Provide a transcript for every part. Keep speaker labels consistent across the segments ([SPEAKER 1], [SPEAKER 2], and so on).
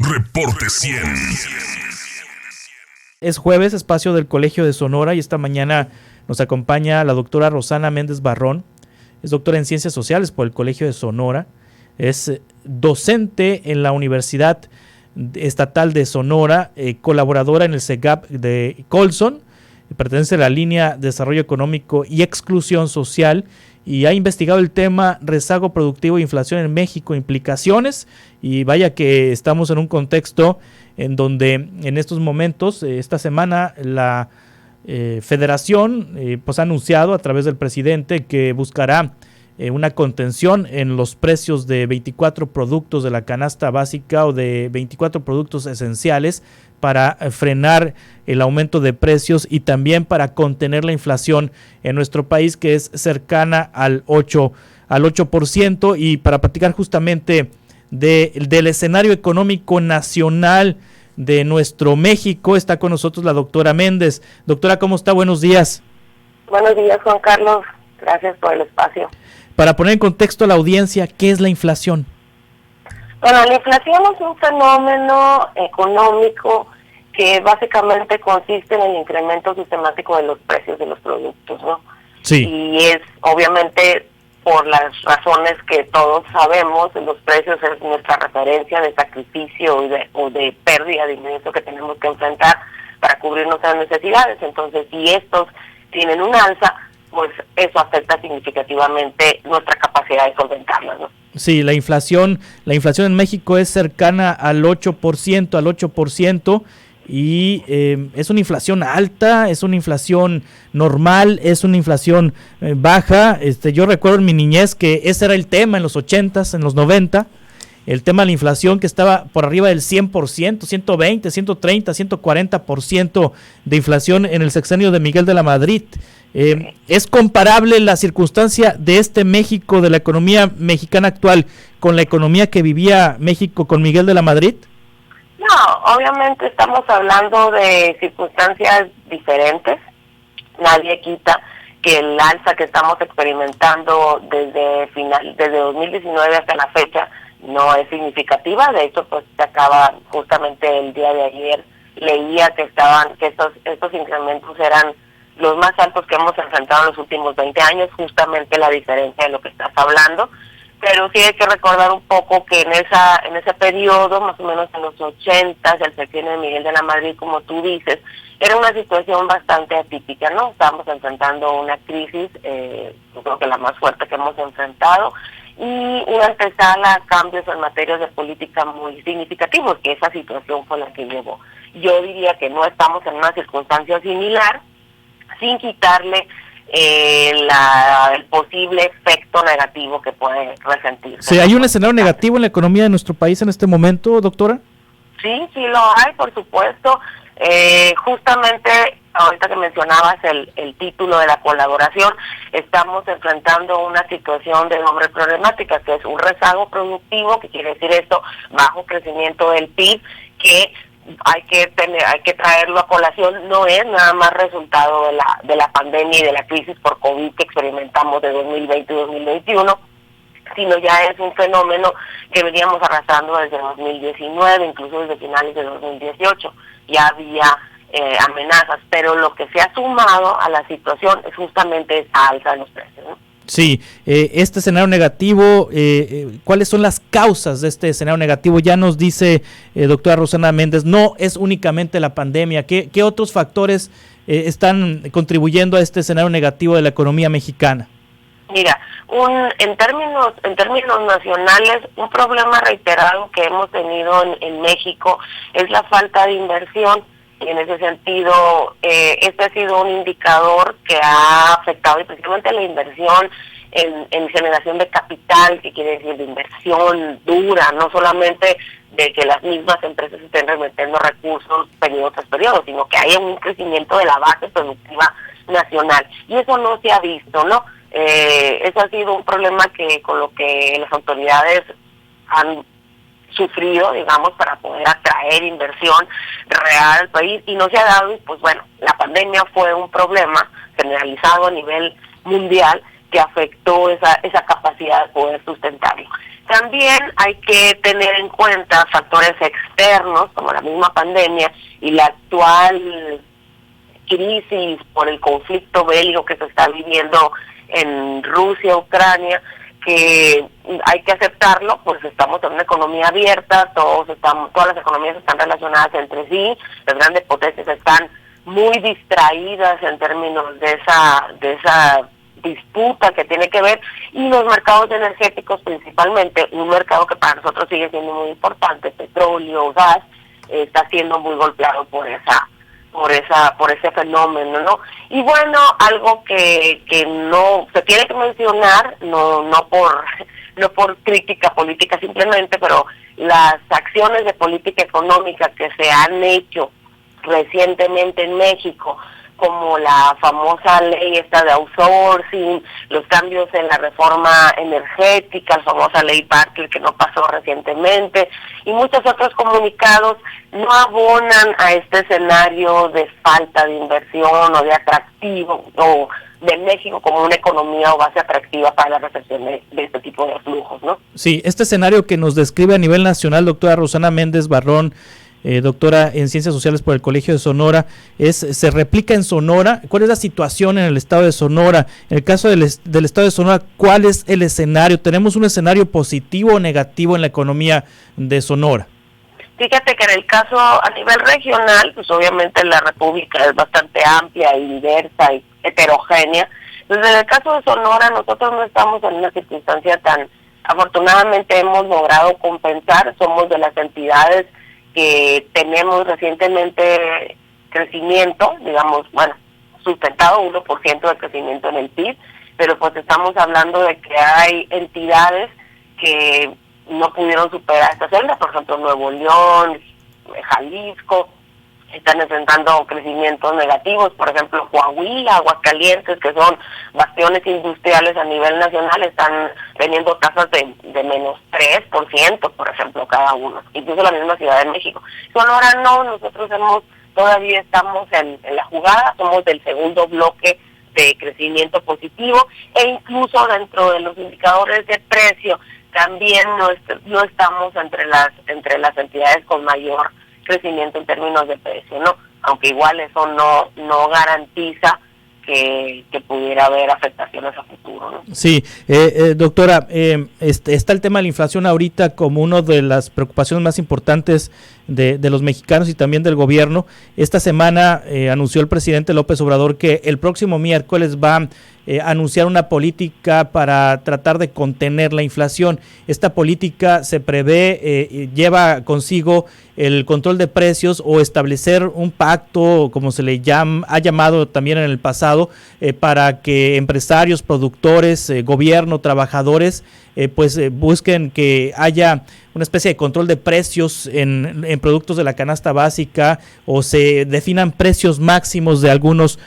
[SPEAKER 1] Reporte 100.
[SPEAKER 2] Es jueves, espacio del Colegio de Sonora, y esta mañana nos acompaña la doctora Rosana Méndez Barrón. Es doctora en Ciencias Sociales por el Colegio de Sonora. Es docente en la Universidad Estatal de Sonora, colaboradora en el CEGAP de Colson, pertenece a la línea Desarrollo Económico y Exclusión Social, y ha investigado el tema rezago productivo e inflación en México, implicaciones, y vaya que estamos en un contexto en donde en estos momentos, esta semana, la Federación pues ha anunciado a través del presidente que buscará una contención en los precios de 24 productos de la canasta básica o de 24 productos esenciales para frenar el aumento de precios y también para contener la inflación en nuestro país, que es cercana al 8%. Y para platicar justamente del escenario económico nacional de nuestro México, está con nosotros la doctora Méndez. Doctora, ¿cómo está? Buenos días.
[SPEAKER 3] Buenos días, Juan Carlos. Gracias por el espacio.
[SPEAKER 2] Para poner en contexto a la audiencia, ¿qué es la inflación?
[SPEAKER 3] Bueno, la inflación es un fenómeno económico que básicamente consiste en el incremento sistemático de los precios de los productos, ¿no?
[SPEAKER 2] Sí.
[SPEAKER 3] Y es obviamente por las razones que todos sabemos, los precios es nuestra referencia de sacrificio o de pérdida de ingreso que tenemos que enfrentar para cubrir nuestras necesidades. Entonces, si estos tienen un alza, pues eso afecta significativamente nuestra capacidad de solventarlas, ¿no?
[SPEAKER 2] Sí, la inflación en México es cercana al 8%, y es una inflación alta, es una inflación normal, es una inflación baja. Yo recuerdo en mi niñez que ese era el tema en los 80s, en los 90, el tema de la inflación que estaba por arriba del 100%, 120, 130, 140% de inflación en el sexenio de Miguel de la Madrid. ¿Es comparable la circunstancia de este México, de la economía mexicana actual, con la economía que vivía México con Miguel de la Madrid?
[SPEAKER 3] No, obviamente estamos hablando de circunstancias diferentes. Nadie quita que el alza que estamos experimentando desde 2019 hasta la fecha no es significativa. De hecho, pues se acaba justamente el día de ayer, leía que estos incrementos eran los más altos que hemos enfrentado en los últimos 20 años, justamente la diferencia de lo que estás hablando. Pero sí hay que recordar un poco que en ese periodo, más o menos en los 80, el sexenio de Miguel de la Madrid, como tú dices, era una situación bastante atípica, ¿no? Estábamos enfrentando una crisis, yo creo que la más fuerte que hemos enfrentado, y una antesala a cambios en materia de política muy significativos, que esa situación fue la que llevó. Yo diría que no estamos en una circunstancia similar, sin quitarle el posible efecto negativo que puede resentirse.
[SPEAKER 2] Sí, ¿hay un escenario negativo en la economía de nuestro país en este momento, doctora?
[SPEAKER 3] Sí lo hay, por supuesto. Justamente, ahorita que mencionabas el título de la colaboración, estamos enfrentando una situación de doble problemática, que es un rezago productivo, que quiere decir esto, bajo crecimiento del PIB, que hay que traerlo a colación. No es nada más resultado de la pandemia y de la crisis por COVID que experimentamos de 2020 y 2021, sino ya es un fenómeno que veníamos arrastrando desde 2019, incluso desde finales de 2018. Ya había amenazas, pero lo que se ha sumado a la situación es justamente esa alza de los precios, ¿no?
[SPEAKER 2] Sí, este escenario negativo, ¿cuáles son las causas de este escenario negativo? Ya nos dice doctora Rosana Méndez, no es únicamente la pandemia. ¿Qué otros factores están contribuyendo a este escenario negativo de la economía mexicana?
[SPEAKER 3] Mira, en términos nacionales, un problema reiterado que hemos tenido en México es la falta de inversión. Y en ese sentido, este ha sido un indicador que ha afectado especialmente la inversión en generación de capital, que quiere decir de inversión dura, no solamente de que las mismas empresas estén remitiendo recursos periodo tras periodo, sino que haya un crecimiento de la base productiva nacional. Y eso no se ha visto, ¿no? Eso ha sido un problema con lo que las autoridades han sufrido, digamos, para poder atraer inversión real al país, y no se ha dado. Y pues bueno, la pandemia fue un problema generalizado a nivel mundial que afectó esa capacidad de poder sustentarlo. También hay que tener en cuenta factores externos, como la misma pandemia y la actual crisis por el conflicto bélico que se está viviendo en Rusia, Ucrania, que hay que aceptarlo, pues estamos en una economía abierta, todas las economías están relacionadas entre sí, las grandes potencias están muy distraídas en términos de esa disputa que tiene que ver, y los mercados energéticos principalmente, un mercado que para nosotros sigue siendo muy importante, petróleo, gas, está siendo muy golpeado por ese fenómeno, ¿no? Y bueno, algo que no se tiene que mencionar, no por crítica política simplemente, pero las acciones de política económica que se han hecho recientemente en México, como la famosa ley esta de outsourcing, los cambios en la reforma energética, la famosa ley Bartlett que no pasó recientemente, y muchos otros comunicados no abonan a este escenario de falta de inversión o de atractivo, o de México como una economía o base atractiva para la recepción de este tipo de flujos, ¿no?
[SPEAKER 2] Sí, este escenario que nos describe a nivel nacional, doctora Rosana Méndez Barrón, doctora en Ciencias Sociales por el Colegio de Sonora, se replica en Sonora. ¿Cuál es la situación en el estado de Sonora? En el caso del estado de Sonora, ¿cuál es el escenario? ¿Tenemos un escenario positivo o negativo en la economía de Sonora?
[SPEAKER 3] Fíjate que en el caso a nivel regional, pues obviamente la República es bastante amplia y diversa y heterogénea. Entonces, en el caso de Sonora, nosotros no estamos en una circunstancia tan... Afortunadamente hemos logrado compensar, somos de las entidades que tenemos recientemente crecimiento, digamos, bueno, sustentado 1% de crecimiento en el PIB, pero pues estamos hablando de que hay entidades que no pudieron superar esta senda, por ejemplo Nuevo León, Jalisco, están enfrentando crecimientos negativos, por ejemplo Coahuila, Aguascalientes, que son bastiones industriales a nivel nacional, están teniendo tasas de menos 3%, por ejemplo, cada uno, incluso la misma Ciudad de México. Sonora no, nosotros todavía estamos en la jugada, somos del segundo bloque de crecimiento positivo, e incluso dentro de los indicadores de precio también no estamos entre las entidades con mayor crecimiento en términos de precio, ¿no? Aunque igual eso no garantiza que pudiera haber afectaciones a futuro, ¿no?
[SPEAKER 2] Sí, doctora, está el tema de la inflación ahorita como una de las preocupaciones más importantes de los mexicanos y también del gobierno. Esta semana anunció el presidente López Obrador que el próximo miércoles va a anunciar una política para tratar de contener la inflación. Esta política se prevé, lleva consigo el control de precios o establecer un pacto, como se le ha llamado también en el pasado, para que empresarios, productores, gobierno, trabajadores, busquen que haya una especie de control de precios en productos de la canasta básica, o se definan precios máximos de algunos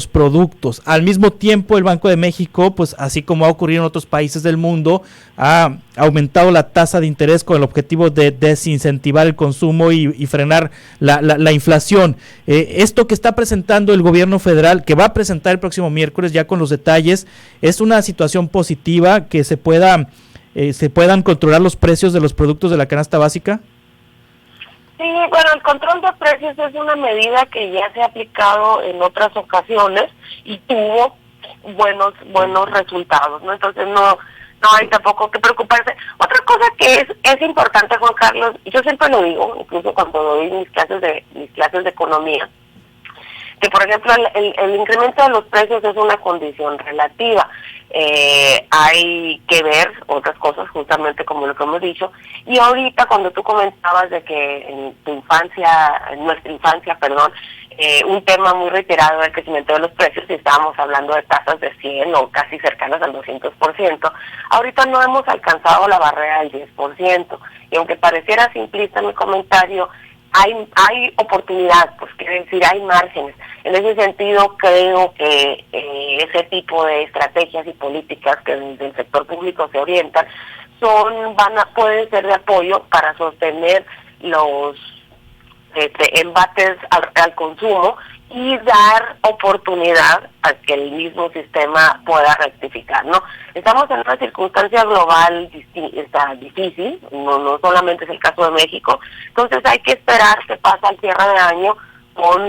[SPEAKER 2] productos. Al mismo tiempo, el Banco de México, pues así como ha ocurrido en otros países del mundo, ha aumentado la tasa de interés con el objetivo de desincentivar el consumo y frenar la inflación. Esto que está presentando el gobierno federal, que va a presentar el próximo miércoles ya con los detalles, es una situación positiva, que se puedan controlar los precios de los productos de la canasta básica.
[SPEAKER 3] Sí, bueno, el control de precios es una medida que ya se ha aplicado en otras ocasiones y tuvo buenos resultados, ¿no? Entonces no hay tampoco que preocuparse. Otra cosa que es importante, Juan Carlos, y yo siempre lo digo, incluso cuando doy mis clases de economía, que por ejemplo el incremento de los precios es una condición relativa. Hay que ver otras cosas, justamente como lo que hemos dicho, y ahorita cuando tú comentabas de que en nuestra infancia, un tema muy reiterado era el crecimiento de los precios, y estábamos hablando de tasas de 100 o casi cercanas al 200%, ahorita no hemos alcanzado la barrera del 10%, y aunque pareciera simplista mi comentario, hay oportunidad, pues quiere decir, hay márgenes. En ese sentido, creo que ese tipo de estrategias y políticas que desde el sector público se orientan pueden ser de apoyo para sostener embates al consumo y dar oportunidad a que el mismo sistema pueda rectificar, ¿no? Estamos en una circunstancia global difícil, no solamente es el caso de México, entonces hay que esperar que pase al cierre de año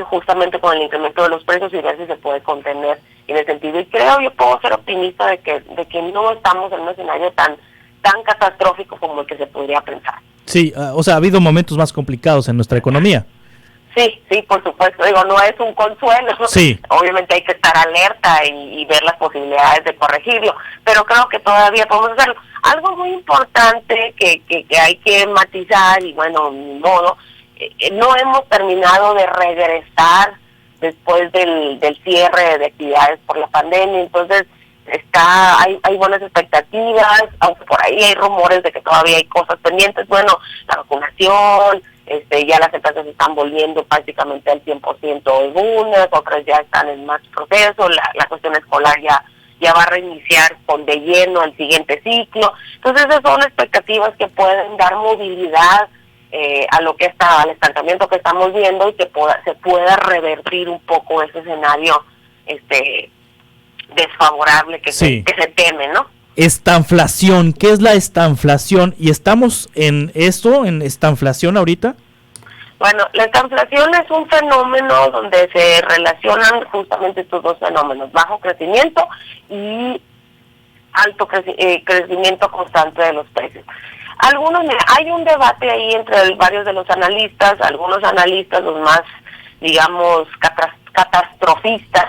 [SPEAKER 3] justamente con el incremento de los precios y ver si se puede contener en ese sentido. Y creo, yo puedo ser optimista de que no estamos en un escenario tan catastrófico como el que se podría pensar.
[SPEAKER 2] Sí, o sea, ha habido momentos más complicados en nuestra economía.
[SPEAKER 3] Sí, por supuesto. Digo, no es un consuelo.
[SPEAKER 2] Sí.
[SPEAKER 3] Obviamente hay que estar alerta y ver las posibilidades de corregirlo, pero creo que todavía podemos hacerlo. Algo muy importante que hay que matizar, y bueno, ni modo, no hemos terminado de regresar después del cierre de actividades por la pandemia, entonces hay buenas expectativas, aunque por ahí hay rumores de que todavía hay cosas pendientes. Bueno, la vacunación, ya las empresas están volviendo prácticamente al 100% algunas, otras ya están en más proceso, la cuestión escolar ya va a reiniciar de lleno el siguiente ciclo. Entonces esas son expectativas que pueden dar movilidad a lo que al estancamiento que estamos viendo, y que se pueda revertir un poco ese escenario desfavorable que se teme, ¿no?
[SPEAKER 2] Estanflación, ¿qué es la estanflación? ¿Y estamos en esto, en estanflación ahorita?
[SPEAKER 3] Bueno, la estanflación es un fenómeno donde se relacionan justamente estos dos fenómenos: bajo crecimiento y alto crecimiento constante de los precios. Hay un debate ahí entre varios de los analistas. Algunos analistas, los más, digamos, catastrofistas,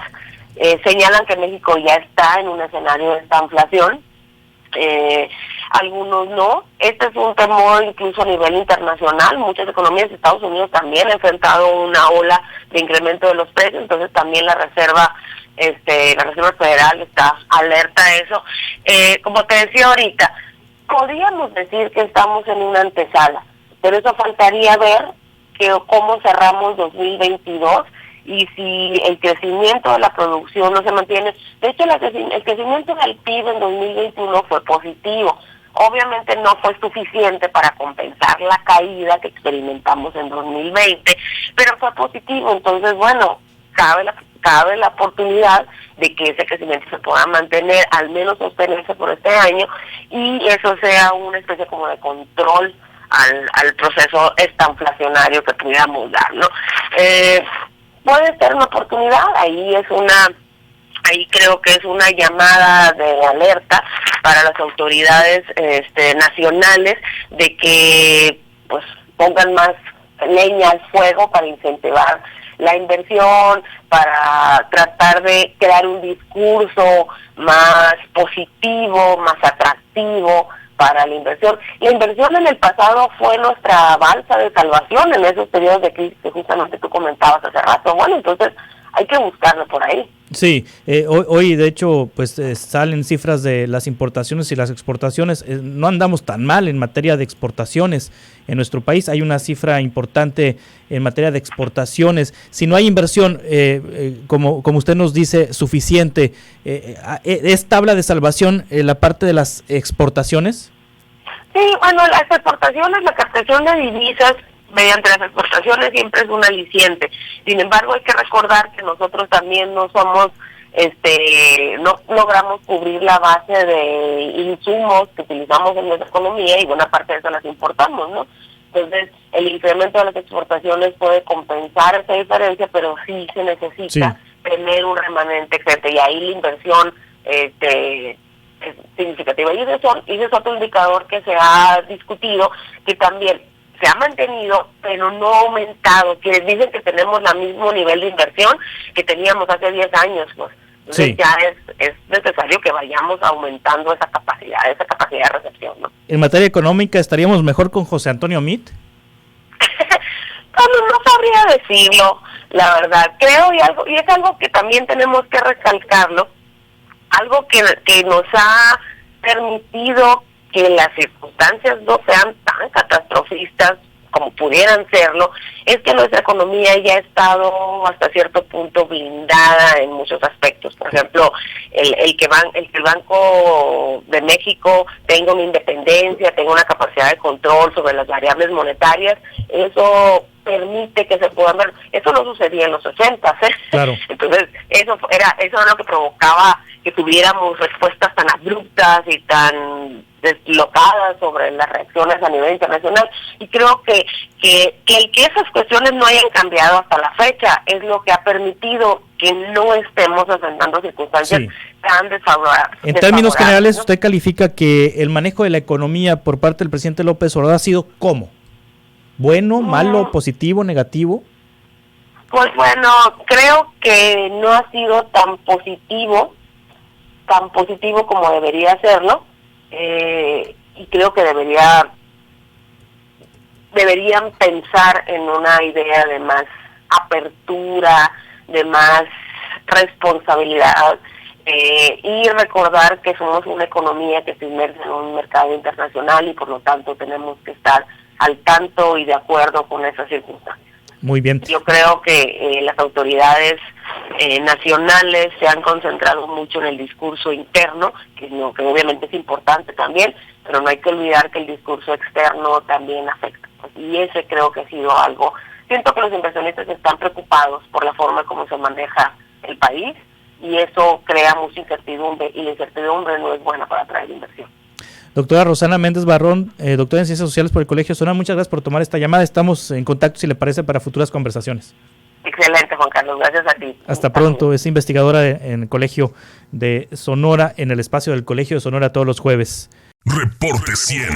[SPEAKER 3] señalan que México ya está en un escenario de estanflación. Algunos no. Este es un temor incluso a nivel internacional. Muchas economías de Estados Unidos también han enfrentado una ola de incremento de los precios, entonces también la Reserva Federal está alerta a eso. Como te decía ahorita, podríamos decir que estamos en una antesala, pero eso faltaría ver cómo cerramos 2022 y si el crecimiento de la producción no se mantiene. De hecho, el crecimiento del PIB en 2021 fue positivo. Obviamente no fue suficiente para compensar la caída que experimentamos en 2020, pero fue positivo. Entonces, bueno, cabe la oportunidad de que ese crecimiento se pueda mantener, al menos sostenerse por este año, y eso sea una especie como de control al proceso estanflacionario que pudiéramos dar, ¿no? Puede ser una oportunidad. Ahí creo que es una llamada de alerta para las autoridades nacionales, de que pues pongan más leña al fuego para incentivar la inversión, para tratar de crear un discurso más positivo, más atractivo para la inversión. La inversión en el pasado fue nuestra balsa de salvación en esos periodos de crisis que justamente tú comentabas hace rato. Bueno, entonces hay que buscarlo por ahí.
[SPEAKER 2] Sí, hoy de hecho pues salen cifras de las importaciones y las exportaciones. No andamos tan mal en materia de exportaciones en nuestro país. Hay una cifra importante en materia de exportaciones. Si no hay inversión, como usted nos dice, suficiente, ¿es tabla de salvación la parte de las exportaciones?
[SPEAKER 3] Sí, bueno, las exportaciones, la captación de divisas mediante las exportaciones siempre es un aliciente. Sin embargo, hay que recordar que nosotros también no somos, no logramos cubrir la base de insumos que utilizamos en nuestra economía, y buena parte de eso las importamos, ¿no? Entonces, el incremento de las exportaciones puede compensar esa diferencia, pero sí se necesita tener un remanente excedente, y ahí la inversión es significativa. Y ese es otro indicador que se ha discutido, que también se ha mantenido, pero no ha aumentado. Quienes dicen que tenemos el mismo nivel de inversión que teníamos hace 10 años, pues. Entonces ya es necesario que vayamos aumentando esa capacidad de recepción, ¿no?
[SPEAKER 2] En materia económica, ¿estaríamos mejor con José Antonio Meade?
[SPEAKER 3] No sabría decirlo, la verdad. Creo, y es algo que también tenemos que recalcarlo, algo que nos ha permitido que las circunstancias no sean tan catastrofistas como pudieran serlo, es que nuestra economía ya ha estado hasta cierto punto blindada en muchos aspectos. Por ejemplo, el que el Banco de México tenga una independencia, tenga una capacidad de control sobre las variables monetarias, eso permite que se puedan ver. Eso no sucedía en los 80, ¿eh?
[SPEAKER 2] Claro.
[SPEAKER 3] Entonces, eso era lo que provocaba que tuviéramos respuestas tan abruptas y tan deslocadas sobre las reacciones a nivel internacional. Y creo que esas cuestiones no hayan cambiado hasta la fecha es lo que ha permitido que no estemos enfrentando circunstancias tan desfavorables.
[SPEAKER 2] En términos generales, ¿usted califica que el manejo de la economía por parte del presidente López Obrador ha sido cómo? ¿Bueno, malo, positivo, negativo?
[SPEAKER 3] Pues bueno, creo que no ha sido tan positivo como debería serlo, y creo que deberían pensar en una idea de más apertura, de más responsabilidad, y recordar que somos una economía que se inmerge en un mercado internacional y por lo tanto tenemos que estar al tanto y de acuerdo con esas circunstancias.
[SPEAKER 2] Muy bien.
[SPEAKER 3] Yo creo que las autoridades nacionales se han concentrado mucho en el discurso interno, que obviamente es importante también, pero no hay que olvidar que el discurso externo también afecta. Y ese creo que ha sido algo. Siento que los inversionistas están preocupados por la forma como se maneja el país y eso crea mucha incertidumbre y la incertidumbre no es buena para atraer inversión.
[SPEAKER 2] Doctora Rosana Méndez Barrón, doctora en Ciencias Sociales por el Colegio de Sonora, muchas gracias por tomar esta llamada. Estamos en contacto, si le parece, para futuras conversaciones.
[SPEAKER 3] Excelente, Juan Carlos. Gracias a ti.
[SPEAKER 2] Hasta pronto. Es investigadora en el Colegio de Sonora, en el espacio del Colegio de Sonora todos los jueves.
[SPEAKER 1] Reporte 100.